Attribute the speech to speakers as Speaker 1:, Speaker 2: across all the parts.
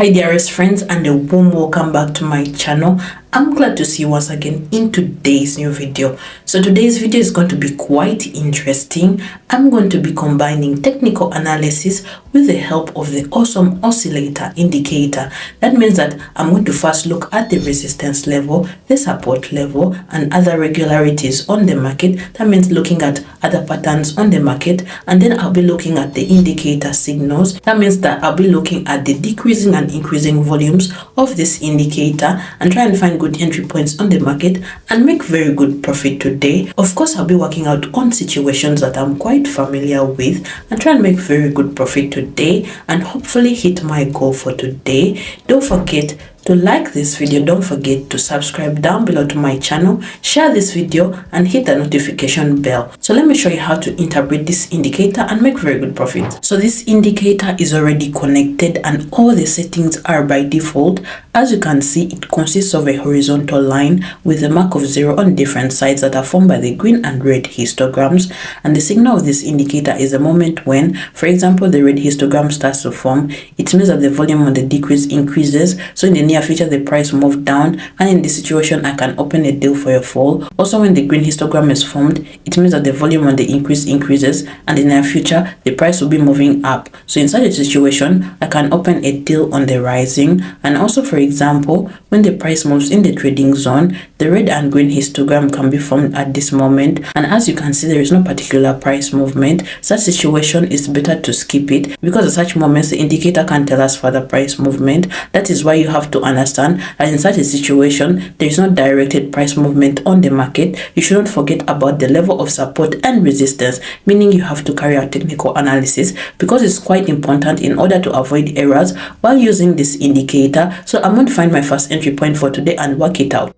Speaker 1: Hi dearest friends, and a warm welcome back to my channel. I'm glad to see you once again in today's new video. So today's video is going to be quite interesting. I'm going to be combining technical analysis with the help of the awesome oscillator indicator. That means that I'm going to first look at the resistance level, the support level, and other regularities on the market. That means looking at other patterns on the market, and then I'll be looking at the indicator signals. That means that I'll be looking at the decreasing and increasing volumes of this indicator and try and find good entry points on the market and make very good profit today. Of course, I'll be working out on situations that I'm quite familiar with and try and make very good profit today and hopefully hit my goal for today. Don't forget to like this video, don't forget to subscribe down below to my channel, share this video and hit the notification bell. So let me show you how to interpret this indicator and make very good profit. So this indicator is already connected and all the settings are by default. As you can see, it consists of a horizontal line with a mark of 0 on different sides that are formed by the green and red histograms, and the signal of this indicator is the moment when, for example, the red histogram starts to form. It means that the volume on the decrease increases, so in the near future the price move down, and in this situation I can open a deal for a fall. Also, when the green histogram is formed, it means that the volume on the increase increases, and in the near future the price will be moving up. So in such a situation I can open a deal on the rising. And also, for example, when the price moves in the trading zone, the red and green histogram can be formed at this moment, and as you can see there is no particular price movement. Such situation is better to skip it, because at such moments the indicator can tell us further price movement. That is why you have to understand that in such a situation there is no directed price movement on the market. You shouldn't forget about the level of support and resistance, meaning you have to carry out technical analysis, because it's quite important in order to avoid errors while using this indicator. So I'm going to find my first entry point for today and work it out.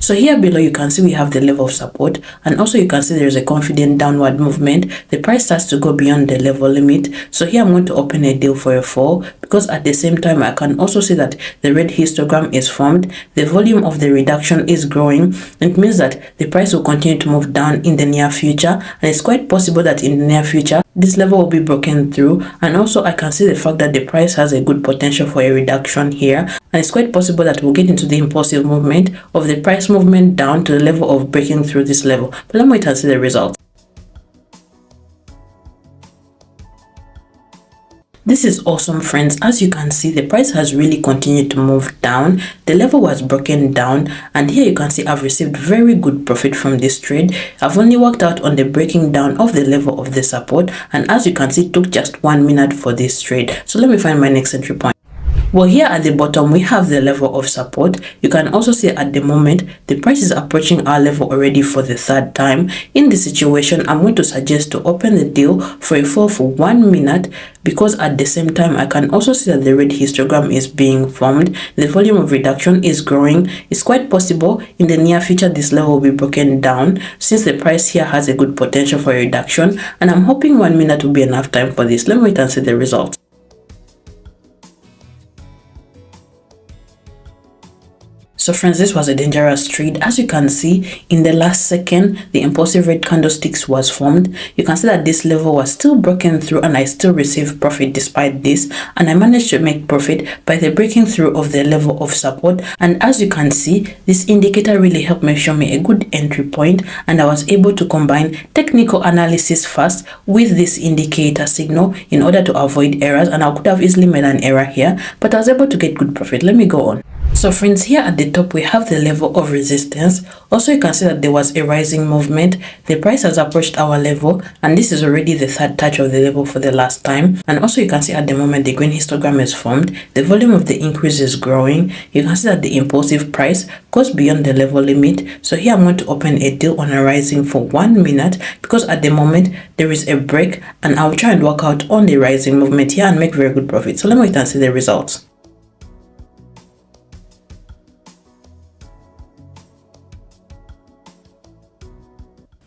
Speaker 1: So here below you can see we have the level of support, and also you can see there is a confident downward movement. The price starts to go beyond the level limit. So here I'm going to open a deal for a fall, because at the same time I can also see that the red histogram is formed. The volume of the reduction is growing. It means that the price will continue to move down in the near future, and it's quite possible that in the near future this level will be broken through. And also I can see the fact that the price has a good potential for a reduction here, and it's quite possible that we'll get into the impulsive movement of the price movement down to the level of breaking through this level. But let me wait and see the results. This is awesome, friends. As you can see, the price has really continued to move down. The level was broken down, and here you can see I've received very good profit from this trade. I've only worked out on the breaking down of the level of the support, and as you can see, it took just 1 minute for this trade. So let me find my next entry point. Well, here at the bottom we have the level of support. You can also see at the moment the price is approaching our level already for the third time. In this situation, I'm going to suggest to open the deal for a fall for 1 minute, because at the same time I can also see that the red histogram is being formed. The volume of reduction is growing. It's quite possible in the near future this level will be broken down, since the price here has a good potential for a reduction, and I'm hoping 1 minute will be enough time for this. Let me wait and see the results. So friends, this was a dangerous trade. As you can see, in the last second the impulsive red candlesticks was formed. You can see that this level was still broken through, and I still received profit despite this, and I managed to make profit by the breaking through of the level of support. And as you can see, this indicator really helped me show me a good entry point, and I was able to combine technical analysis first with this indicator signal in order to avoid errors, and I could have easily made an error here, but I was able to get good profit. Let me go on. So friends, here at the top we have the level of resistance. Also you can see that there was a rising movement. The price has approached our level, and this is already the third touch of the level for the last time. And also you can see at the moment the green histogram is formed. The volume of the increase is growing. You can see that the impulsive price goes beyond the level limit. So here I'm going to open a deal on a rising for 1 minute, because at the moment there is a break, and I'll try and work out on the rising movement here and make very good profit. So let me wait and see the results.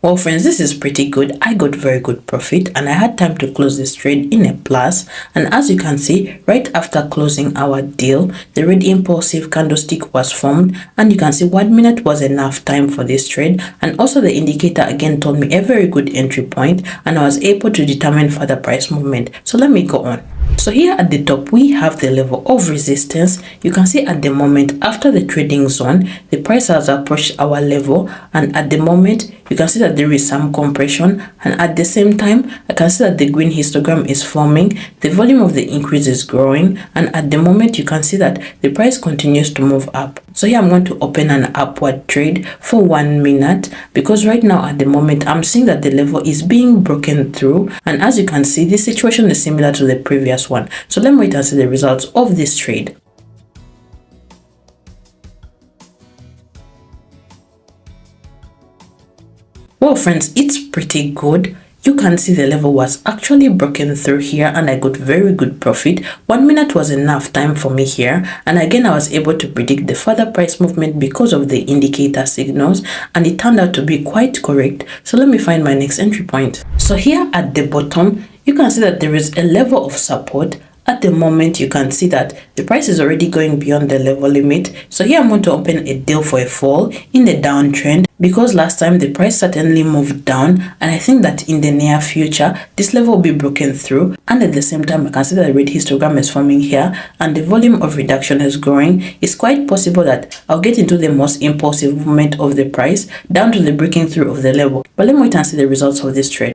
Speaker 1: Well friends, this is pretty good. I got very good profit, and I had time to close this trade in a plus. And as you can see, right after closing our deal, the red impulsive candlestick was formed, and you can see 1 minute was enough time for this trade. And also the indicator again told me a very good entry point, and I was able to determine further price movement. So let me go on. So here at the top, we have the level of resistance. You can see at the moment after the trading zone, the price has approached our level, and at the moment you can see that there is some compression, and at the same time I can see that the green histogram is forming. The volume of the increase is growing, and at the moment you can see that the price continues to move up. So here I'm going to open an upward trade for 1 minute, because right now at the moment I'm seeing that the level is being broken through, and as you can see, this situation is similar to the previous one. So let me wait and see the results of this trade. Well friends, it's pretty good. You can see the level was actually broken through here, and I got very good profit. 1 minute was enough time for me here, and again I was able to predict the further price movement because of the indicator signals, and it turned out to be quite correct. So let me find my next entry point. So here at the bottom, you can see that there is a level of support. At the moment, you can see that the price is already going beyond the level limit. So here I'm going to open a deal for a fall in the downtrend, because last time the price certainly moved down, and I think that in the near future this level will be broken through. And at the same time, I can see that the red histogram is forming here, and the volume of reduction is growing. It's quite possible that I'll get into the most impulsive movement of the price down to the breaking through of the level. But let me wait and see the results of this trade.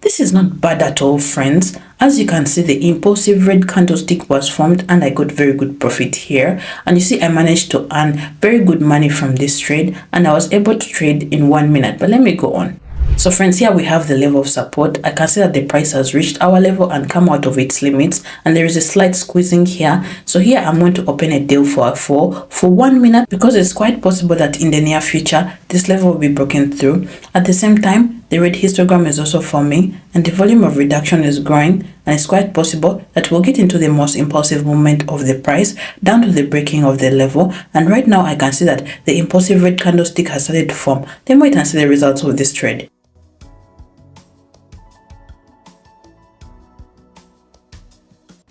Speaker 1: This is not bad at all, friends. As you can see, the impulsive red candlestick was formed, and I got very good profit here. And you see, I managed to earn very good money from this trade, and I was able to trade in 1 minute. But let me go on. So friends, here we have the level of support. I can see that the price has reached our level and come out of its limits, and there is a slight squeezing here. So here I'm going to open a deal for a fall for 1 minute, because it's quite possible that in the near future this level will be broken through. At the same time, the red histogram is also forming, and the volume of reduction is growing, and it's quite possible that we'll get into the most impulsive movement of the price down to the breaking of the level. And right now I can see that the impulsive red candlestick has started to form. Then wait and see the results of this trade.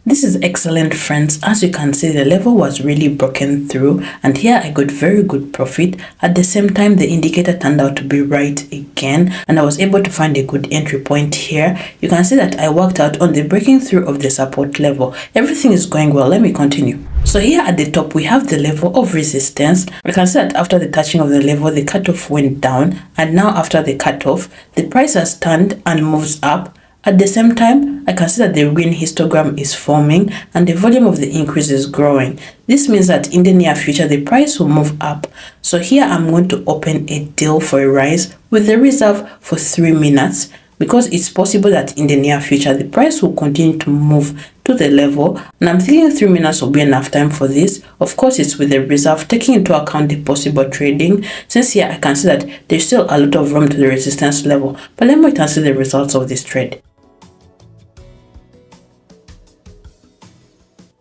Speaker 1: This is excellent, friends. As you can see, the level was really broken through, and here I got very good profit. At the same time, the indicator turned out to be right again, and I was able to find a good entry point here. You can see that I worked out on the breaking through of the support level. Everything is going well. Let me continue. So here at the top, we have the level of resistance. We can see that after the touching of the level, the cutoff went down, and now after the cutoff, the price has turned and moves up. At the same time, I can see that the green histogram is forming, and the volume of the increase is growing. This means that in the near future, the price will move up. So here I'm going to open a deal for a rise with the reserve for 3 minutes, because it's possible that in the near future, the price will continue to move to the level. And I'm thinking 3 minutes will be enough time for this. Of course, it's with the reserve, taking into account the possible trading, since here I can see that there's still a lot of room to the resistance level. But let me wait and see the results of this trade.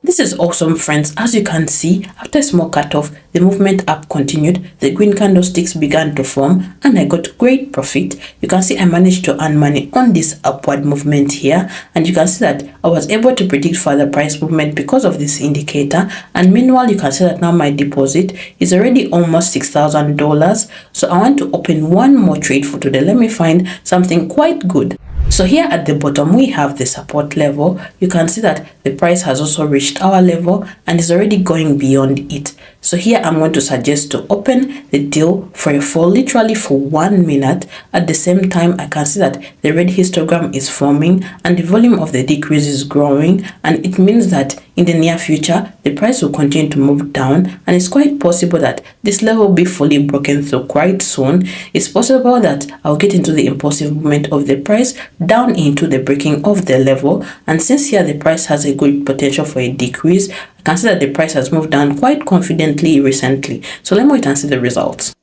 Speaker 1: This is awesome, friends. As you can see, after a small cutoff, the movement up continued, the green candlesticks began to form, and I got great profit. You can see I managed to earn money on this upward movement here, and you can see that I was able to predict further price movement because of this indicator. And meanwhile, you can see that now my deposit is already almost $6,000. So I want to open one more trade for today. Let me find something quite good. So here at the bottom, we have the support level. You can see that the price has also reached our level and is already going beyond it. So here I'm going to suggest to open the deal for a fall literally for 1 minute. At the same time, I can see that the red histogram is forming and the volume of the decrease is growing, and it means that in the near future, the price will continue to move down, and it's quite possible that this level will be fully broken through quite soon. It's possible that I'll get into the impulsive movement of the price down into the breaking of the level, and since here the price has a good potential for a decrease, I can see that the price has moved down quite confidently recently. So let me wait and see the results.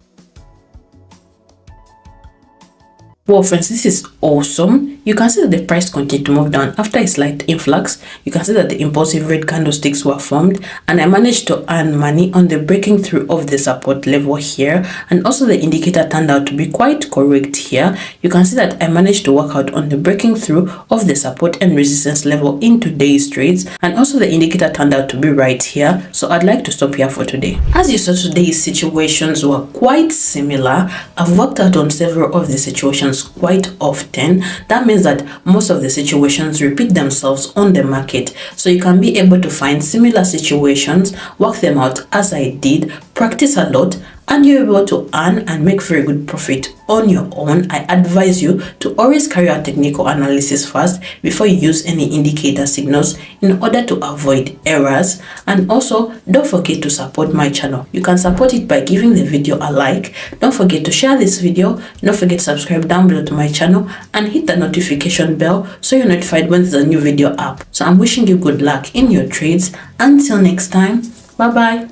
Speaker 1: Well, friends, this is awesome. You can see that the price continued to move down after a slight influx. You can see that the impulsive red candlesticks were formed, and I managed to earn money on the breaking through of the support level here, and also the indicator turned out to be quite correct here. You can see that I managed to work out on the breaking through of the support and resistance level in today's trades, and also the indicator turned out to be right here. So I'd like to stop here for today. As you saw, today's situations were quite similar. I've worked out on several of the situations situations quite often. That means that most of the situations repeat themselves on the market. So you can be able to find similar situations, work them out as I did, practice a lot, and you're able to earn and make very good profit on your own. I advise you to always carry out technical analysis first before you use any indicator signals in order to avoid errors. And also, don't forget to support my channel. You can support it by giving the video a like. Don't forget to share this video. Don't forget to subscribe down below to my channel and hit the notification bell so you're notified when there's a new video up. So I'm wishing you good luck in your trades. Until next time, bye bye.